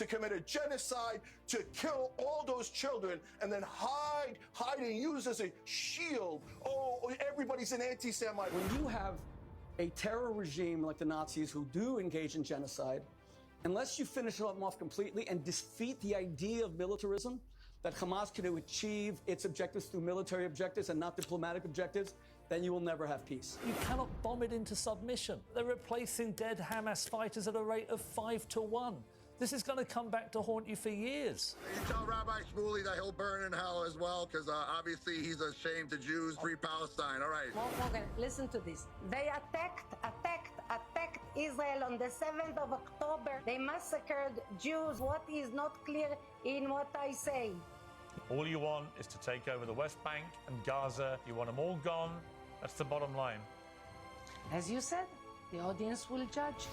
to commit a genocide, to kill all those children, and then hide and use as a shield. Oh, everybody's an anti-Semite. When you have a terror regime like the Nazis who do engage in genocide, unless you finish them off completely and defeat the idea of militarism, that Hamas can achieve its objectives through military objectives and not diplomatic objectives, then you will never have peace. You cannot bomb it into submission. They're replacing dead Hamas fighters at a rate of 5 to 1. This is going to come back to haunt you for years. You tell Rabbi Shmuley that he'll burn in hell as well, because obviously he's a shame to Jews. Free Palestine. All right. Morgan, listen to this. They attacked Israel on the 7th of October. They massacred Jews. What is not clear in what I say? All you want is to take over the West Bank and Gaza. You want them all gone. That's the bottom line. As you said, the audience will judge.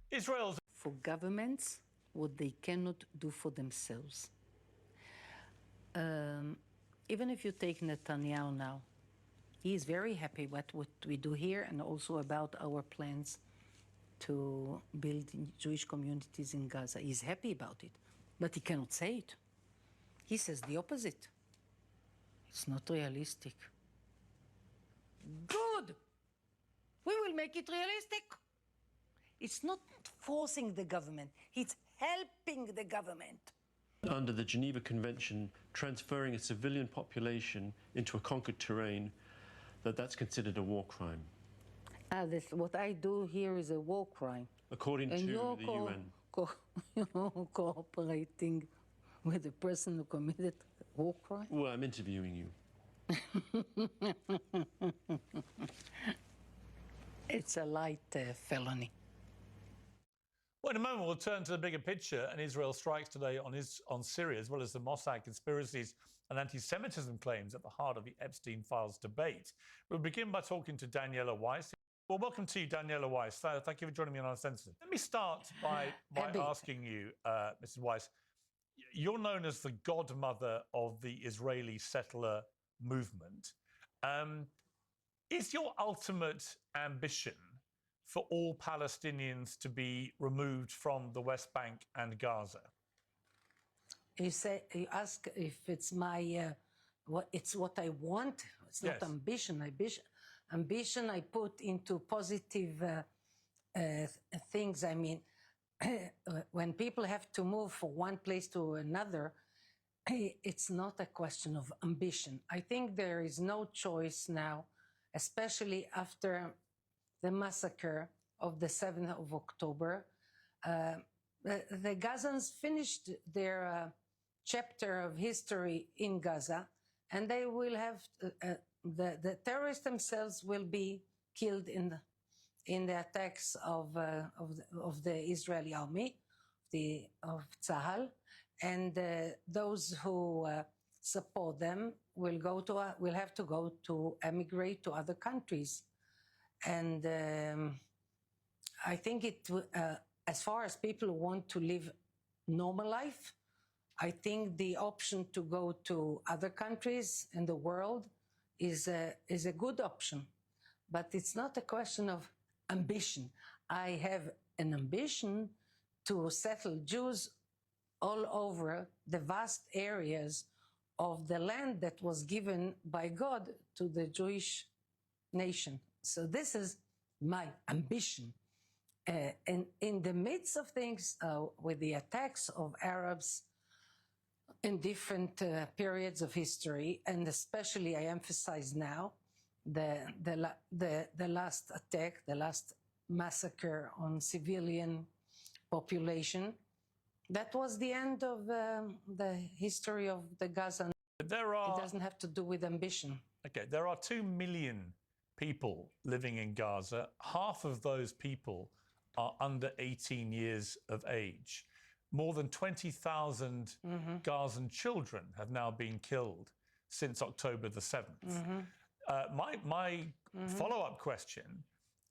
Israel's For governments, what they cannot do for themselves. Even if you take Netanyahu now, he is very happy with what we do here and also about our plans to build Jewish communities in Gaza. He's happy about it, but he cannot say it. He says the opposite. It's not realistic. Good! We will make it realistic. It's not forcing the government, it's helping the government. Under the Geneva Convention, transferring a civilian population into a conquered terrain, that's considered a war crime. What I do here is a war crime. According to the UN. Cooperating with the person who committed a war crime? Well, I'm interviewing you. It's a light felony. Well, in a moment, we'll turn to the bigger picture and Israel's strikes today on Syria, as well as the Mossad conspiracies and anti-Semitism claims at the heart of the Epstein Files debate. We'll begin by talking to Daniella Weiss. Well, welcome to you, Daniella Weiss. Thank you for joining me on Uncensored. Let me start by asking you, Mrs. Weiss, you're known as the godmother of the Israeli settler movement. Is your ultimate ambition for all Palestinians to be removed from the West Bank and Gaza? You ask if it's my what I want. It's not ambition. Ambition I put into positive things. I mean, when people have to move from one place to another, it's not a question of ambition. I think there is no choice now, especially after the massacre of the 7th of October. The Gazans finished their chapter of history in Gaza, and they will have the terrorists themselves will be killed in the attacks of the Israeli army, of Tzahal, and those who support them will have to emigrate to other countries. And I think as far as people who want to live normal life, I think the option to go to other countries in the world is a good option. But it's not a question of ambition. I have an ambition to settle Jews all over the vast areas of the land that was given by God to the Jewish nation. So this is my ambition. And in the midst of things, with the attacks of Arabs in different periods of history, and especially I emphasize now the last attack, the last massacre on civilian population, that was the end of the history of the Gaza. It doesn't have to do with ambition. Okay, there are 2 million people living in Gaza. Half of those people are under 18 years of age. More than 20,000 Gazan children have now been killed since October the 7th. My follow-up question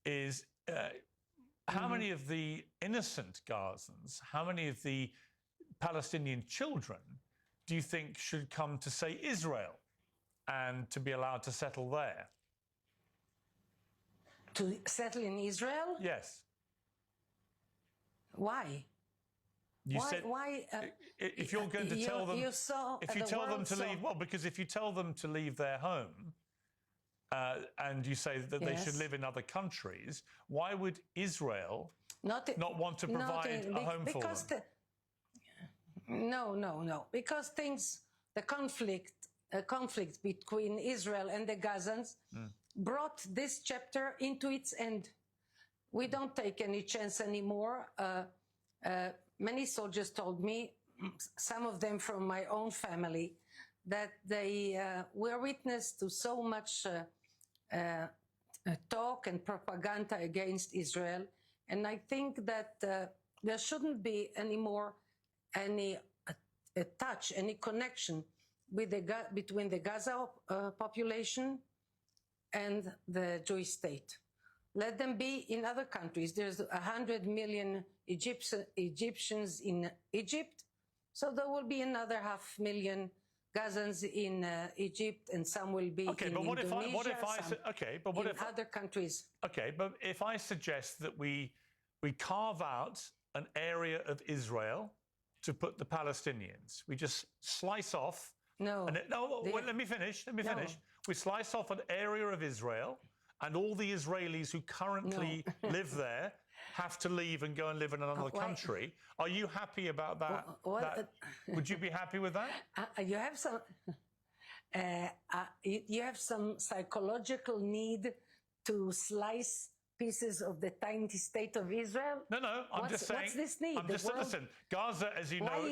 is, how many of the innocent Gazans, how many of the Palestinian children do you think should come to, say, Israel and to be allowed to settle there? To settle in Israel? Yes. Why? You said if you're going to tell them, if you tell them to leave, well, because if you tell them to leave their home, and you say that they should live in other countries, why would Israel not want to provide a home for them? No. Because the conflict between Israel and the Gazans brought this chapter into its end. We don't take any chance anymore. Many soldiers told me, some of them from my own family, that they were witness to so much talk and propaganda against Israel. And I think that there shouldn't be anymore any touch, any connection with between the Gaza population and the Jewish state. Let them be in other countries. There's 100 million Egyptians in Egypt, so there will be another 500,000 Gazans in Egypt, and some will be in Indonesia, other countries. Okay, but if I suggest that we carve out an area of Israel to put the Palestinians, we just slice off. Let me finish. We slice off an area of Israel, and all the Israelis who currently live there have to leave and go and live in another country. Are you happy about that? Would you be happy with that? You have some psychological need to slice pieces of the tiny state of Israel. No. I'm just saying. What's this need? Listen. Gaza, as you know.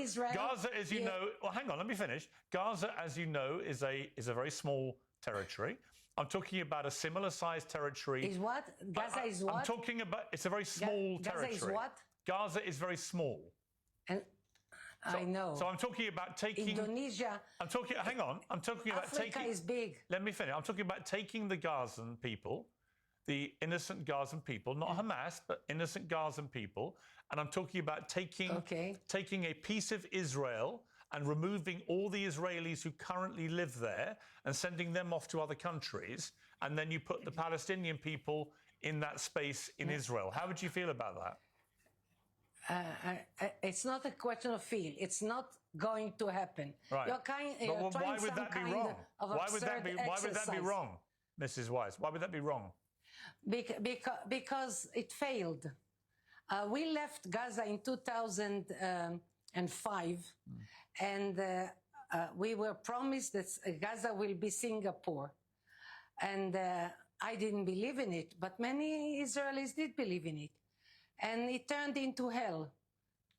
Well, hang on. Let me finish. Gaza, as you know, is a very small territory. I'm talking about a similar-sized territory. Is what? Gaza is what? I'm talking about, it's a very small territory. Gaza is what? Gaza is very small. And I know. So I'm talking about taking... Indonesia... Hang on. I'm talking about taking... Africa is big. Let me finish. I'm talking about taking the Gazan people, the innocent Gazan people, not Hamas, but innocent Gazan people, and I'm talking about taking a piece of Israel and removing all the Israelis who currently live there and sending them off to other countries, and then you put the Palestinian people in that space in Israel. How would you feel about that? It's not a question of feel. It's not going to happen. Right. Why would that be wrong? Why would that be wrong, Mrs. Weiss? Why would that be wrong? Because it failed. We left Gaza in 2005. And we were promised that Gaza will be Singapore. And I didn't believe in it, but many Israelis did believe in it. And it turned into hell.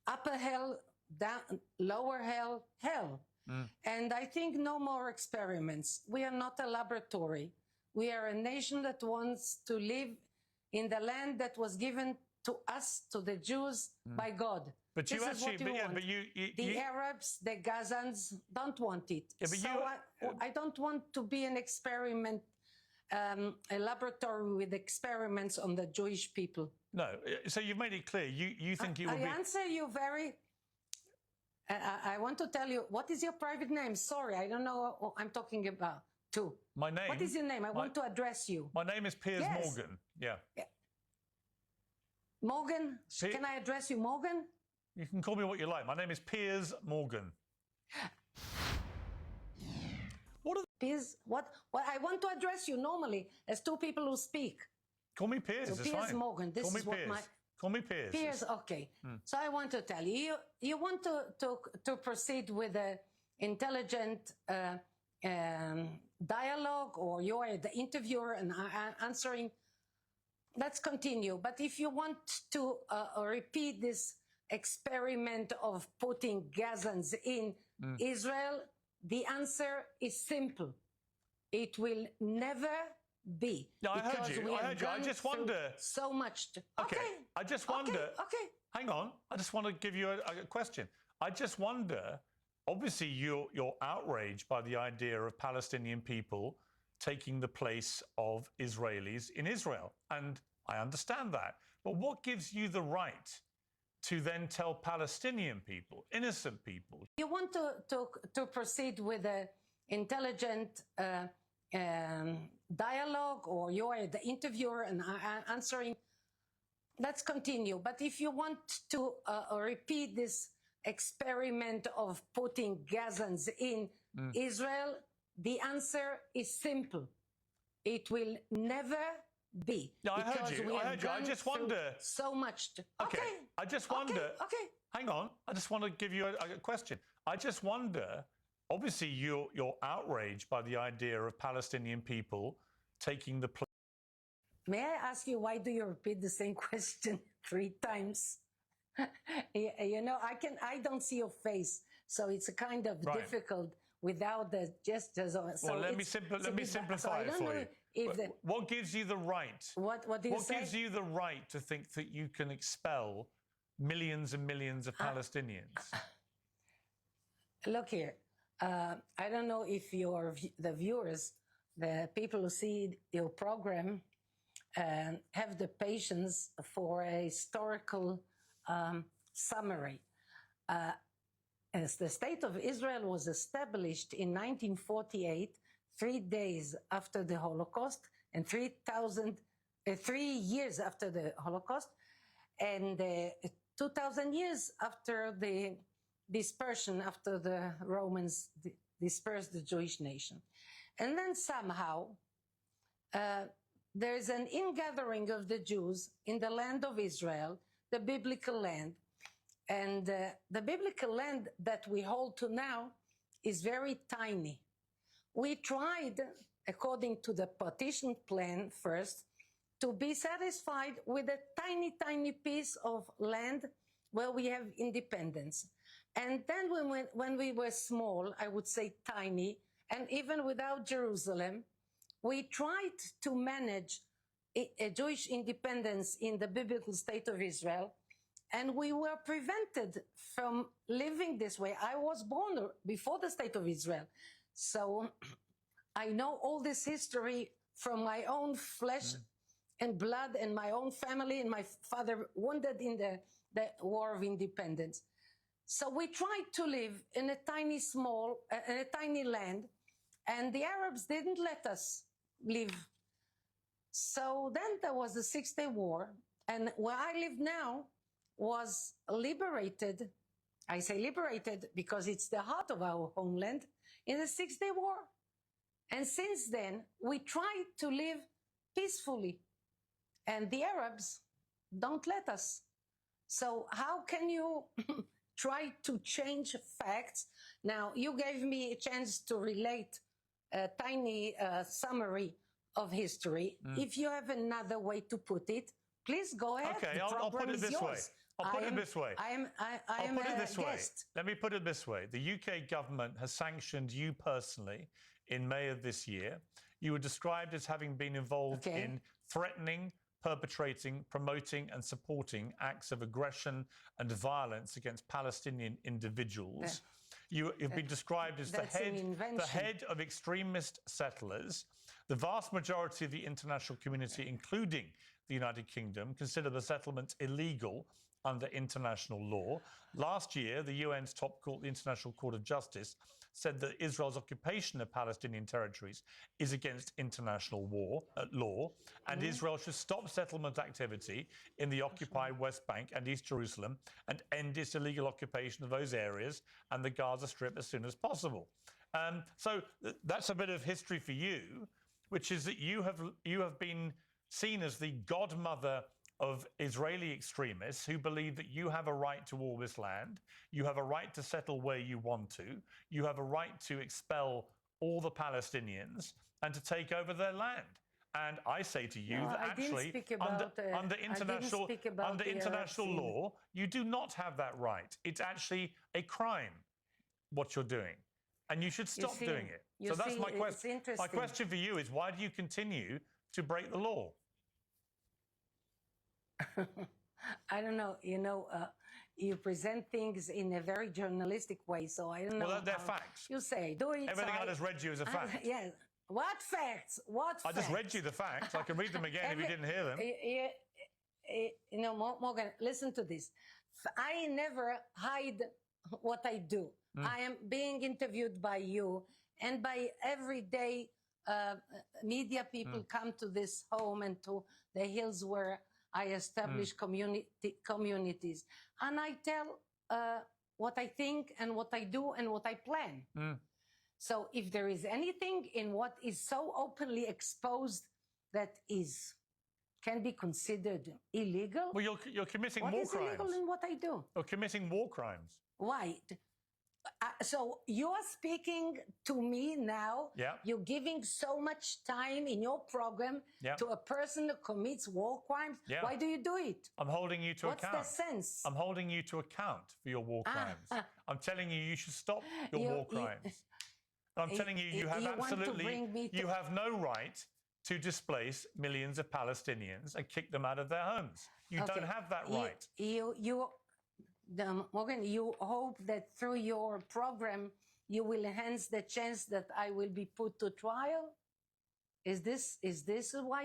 Upper hell, down, lower hell, hell. And I think no more experiments. We are not a laboratory. We are a nation that wants to live in the land that was given to us, to the Jews, by God. But you actually, the Arabs, the Gazans don't want it. I don't want to be an experiment, a laboratory with experiments on the Jewish people. No, so you've made it clear. You think you will be... I answer you very... I want to tell you, what is your private name? Sorry, I don't know what I'm talking about, too. My name? What is your name? I want to address you. My name is Piers Morgan, yeah. Morgan? Can I address you, Morgan? You can call me what you like. My name is Piers Morgan. Piers, what? I want to address you normally as two people who speak. Call me Piers, so it's Piers fine. Morgan, this is what my... Call me Piers. Piers, okay. So I want to tell you, you want to proceed with an intelligent dialogue, or you are the interviewer and answering. Let's continue. But if you want to repeat this experiment of putting Gazans in Israel, the answer is simple. It will never be. No, I heard you. I just wonder. So much. Okay. I just wonder. Okay. Hang on. I just want to give you a question. I just wonder. Obviously, you're outraged by the idea of Palestinian people taking the place of Israelis in Israel, and I understand that. But what gives you the right to then tell Palestinian people, innocent people? You want to proceed with an intelligent dialogue, or you are the interviewer and answering. Let's continue. But if you want to repeat this experiment of putting Gazans in Israel? The answer is simple. It will never be. Yeah, I heard you. I just wonder. So much. Okay. I just wonder. Okay. Hang on. I just want to give you a question. I just wonder. Obviously, you're outraged by the idea of Palestinian people taking the place. May I ask you, why do you repeat the same question 3 times? You know, I don't see your face, so it's a kind of difficult without the gestures. So well, let me simplify it for you. What gives you the right? What do you say? What gives you the right to think that you can expel millions and millions of Palestinians? Look here. I don't know if the viewers, the people who see your program, have the patience for a historical summary. As the State of Israel was established in 1948, 3 days after the Holocaust, and 3 years after the Holocaust, and 2,000 years after the dispersion, after the Romans dispersed the Jewish nation. And then somehow there is an ingathering of the Jews in the land of Israel, the biblical land. And the biblical land that we hold to now is very tiny. We tried, according to the partition plan first, to be satisfied with a tiny, tiny piece of land where we have independence. And then when we were small, I would say tiny, and even without Jerusalem, we tried to manage a Jewish independence in the biblical state of Israel, and we were prevented from living this way. I was born before the state of Israel, so I know all this history from my own flesh and blood and my own family, and my father wounded in the War of Independence. So we tried to live in a tiny land, and the Arabs didn't let us live. So then there was the 6-Day War, and where I live now was liberated. I say liberated because it's the heart of our homeland in the 6-Day War. And since then, we tried to live peacefully, and the Arabs don't let us. So how can you try to change facts? Now, you gave me a chance to relate a tiny summary of history. If you have another way to put it, please go ahead. Okay, I'll put it this way. I'll put it this way. I am a guest. Let me put it this way. The UK government has sanctioned you personally in May of this year. You were described as having been involved in threatening, perpetrating, promoting and supporting acts of aggression and violence against Palestinian individuals. You've been described as the head of extremist settlers. The vast majority of the international community, including the United Kingdom, consider the settlements illegal under international law. Last year, the UN's top court, the International Court of Justice, said that Israel's occupation of Palestinian territories is against international law, and Israel should stop settlement activity in the occupied West Bank and East Jerusalem and end its illegal occupation of those areas and the Gaza Strip as soon as possible. So that's a bit of history for you, which is that you have been seen as the godmother of Israeli extremists who believe that you have a right to all this land, you have a right to settle where you want to, you have a right to expel all the Palestinians and to take over their land. And I say to you that actually, under international law, you do not have that right. It's actually a crime, what you're doing. And you should stop doing it. So that's my question. My question for you is, why do you continue to break the law? I don't know. You know, you present things in a very journalistic way, so I don't know. Well, they're facts. You say, do it. Everything I just read you is a fact. Yes. What facts? What facts? I just read you the facts. I can read them again if you didn't hear them. You know, Morgan, listen to this. I never hide what I do. I am being interviewed by you, and by everyday media people come to this home and to the hills where I establish communities. And I tell what I think and what I do and what I plan. So if there is anything in what is so openly exposed that can be considered illegal, well, you're committing what war is crimes. illegal in what I do? You're committing war crimes. Why? So you are speaking to me now. Yeah. You're giving so much time in your program to a person who commits war crimes. Yeah. Why do you do it? I'm holding you to account. What's the sense? I'm holding you to account for your war crimes. I'm telling you should stop your war crimes. I'm telling you, you have you have no right to displace millions of Palestinians and kick them out of their homes. You don't have that right. Morgan, you hope that through your program you will enhance the chance that I will be put to trial? Is this why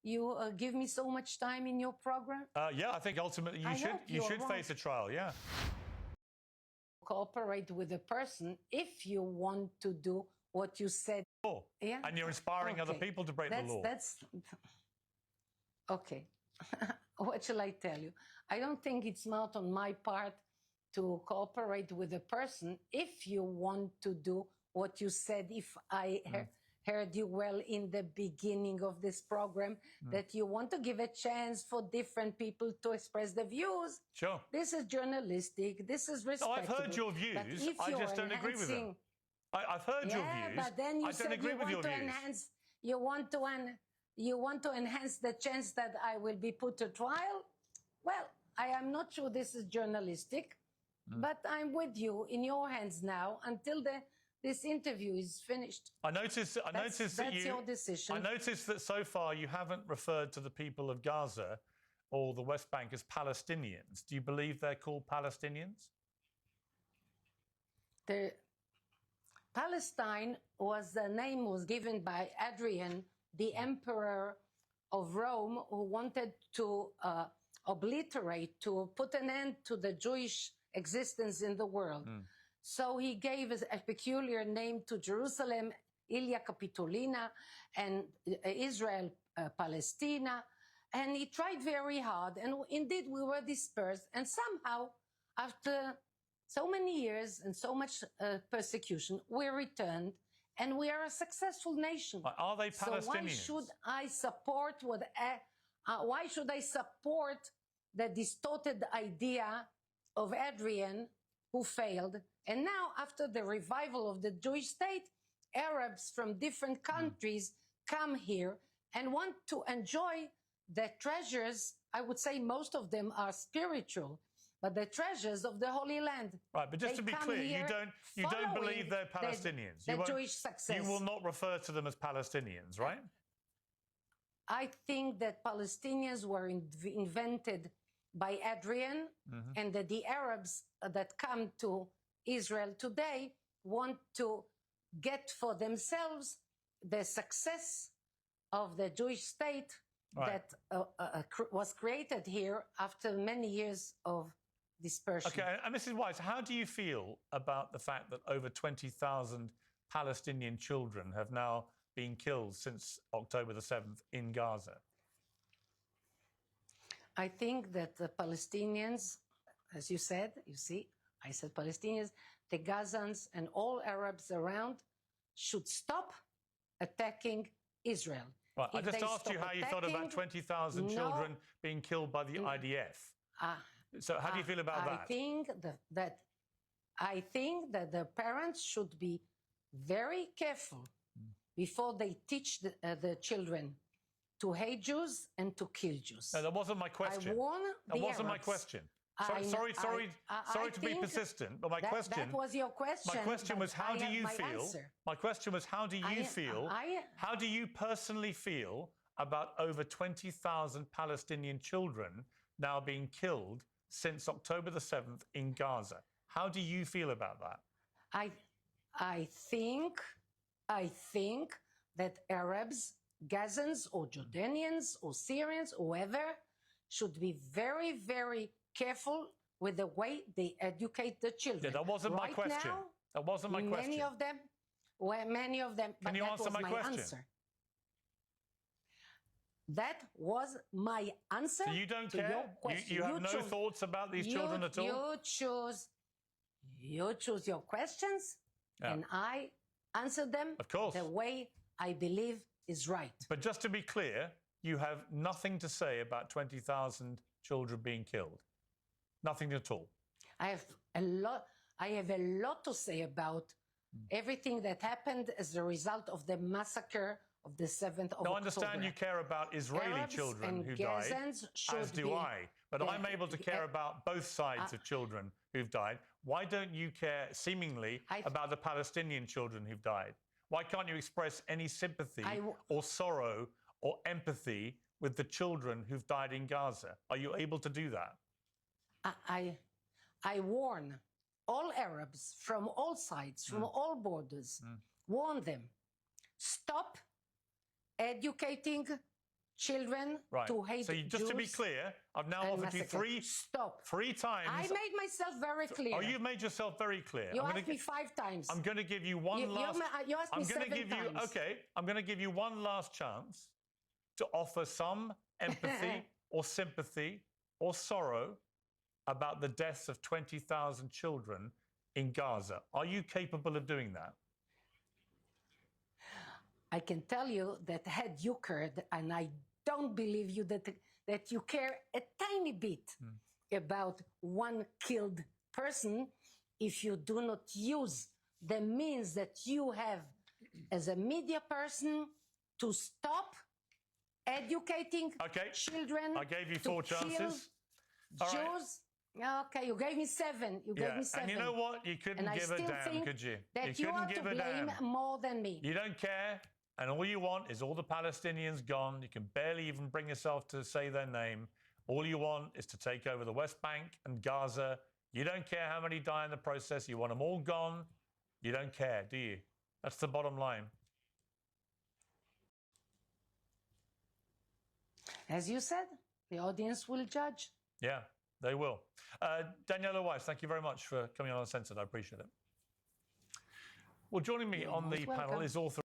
you give me so much time in your program? Yeah, I think ultimately you should face a trial. Yeah. Cooperate with a person if you want to do what you said. Oh, yeah. And you're inspiring other people to break the law. Okay. What shall I tell you? I don't think it's smart on my part to cooperate with a person if you want to do what you said. If I heard you well in the beginning of this program, that you want to give a chance for different people to express their views. Sure. This is journalistic. This is respectable. No, I've heard your views. I just don't agree with them. I've heard your views. But then you said you want to enhance. You want to enhance the chance that I will be put to trial? Well, I am not sure this is journalistic, but I'm with you in your hands now until this interview is finished. I noticed that that's your decision. I noticed that so far you haven't referred to the people of Gaza or the West Bank as Palestinians. Do you believe they're called Palestinians? Palestine the name was given by Adrian, the emperor of Rome, who wanted to obliterate, to put an end to the Jewish existence in the world. So he gave a peculiar name to Jerusalem, Ilia Capitolina, and Israel, Palestina. And he tried very hard. And indeed, we were dispersed. And somehow, after so many years and so much persecution, we returned. And we are a successful nation. Are they Palestinians? So why should I support the distorted idea of Adrian, who failed? And now, after the revival of the Jewish state, Arabs from different countries come here and want to enjoy the treasures. I would say most of them are spiritual, but the treasures of the Holy Land. Right, but just to be clear, you don't believe they're Palestinians. The Jewish success. You will not refer to them as Palestinians, right? I think that Palestinians were invented by Adrian, and that the Arabs that come to Israel today want to get for themselves the success of the Jewish state that was created here after many years of dispersion. Okay, and Mrs. Weiss, how do you feel about the fact that over 20,000 Palestinian children have now been killed since October the 7th in Gaza? I think that the Palestinians, as you said, I said Palestinians, the Gazans and all Arabs around should stop attacking Israel. Right, I just asked you how you felt about 20,000 children being killed by the IDF. So how do you feel about that? I think that the parents should be very careful before they teach the children to hate Jews and to kill Jews. No, that wasn't my question. That wasn't my question. Sorry to be persistent, but my question... That was your question. My question was, how do you feel? My question was, how do you feel? How do you personally feel about over 20,000 Palestinian children now being killed since October the 7th in Gaza? How do you feel about that? I think that Arabs, Gazans or Jordanians or Syrians, whoever, should be very, very careful with the way they educate the children. Yeah, that wasn't my question. That wasn't my question. Many of them. Can you answer my question? Answer. That was my answer. So you don't to care? Your question. You have no thoughts about these children at all? You choose. You choose your questions, and I answer them Of course. the way I believe is right. But just to be clear, you have nothing to say about 20,000 children being killed. Nothing at all. I have a lot to say about everything that happened as a result of the massacre of the 7th of October. Now, I understand you care about Israeli Arabs children and who died, Gazans should as do be I. But I'm able to care about both sides of children who've died. Why don't you care, seemingly, about the Palestinian children who've died? Why can't you express any sympathy or sorrow or empathy with the children who've died in Gaza? Are you able to do that? I warn all Arabs from all sides, from all borders, warn them, stop educating children to hate So just Jews to be clear, I've now offered you three times. I made myself very clear. Oh, you've made yourself very clear. You asked me 5 times. I'm going to give you one last. You asked me 7 times. Okay, I'm going to give you one last chance to offer some empathy or sympathy or sorrow about the deaths of 20,000 children in Gaza. Are you capable of doing that? I can tell you that had you cared, and I don't believe you that you care a tiny bit about one killed person, if you do not use the means that you have as a media person to stop educating children. I gave you 4 chances. Jews. Okay, you gave me 7. You gave me 7. And you know what? You couldn't give a damn, could you? That you are to blame more than me. You don't care, and all you want is all the Palestinians gone. You can barely even bring yourself to say their name. All you want is to take over the West Bank and Gaza. You don't care how many die in the process. You want them all gone. You don't care, do you? That's the bottom line. As you said, the audience will judge. Yeah, they will. Daniella Weiss, thank you very much for coming on Uncensored. I appreciate it. Well, joining me on the panel is author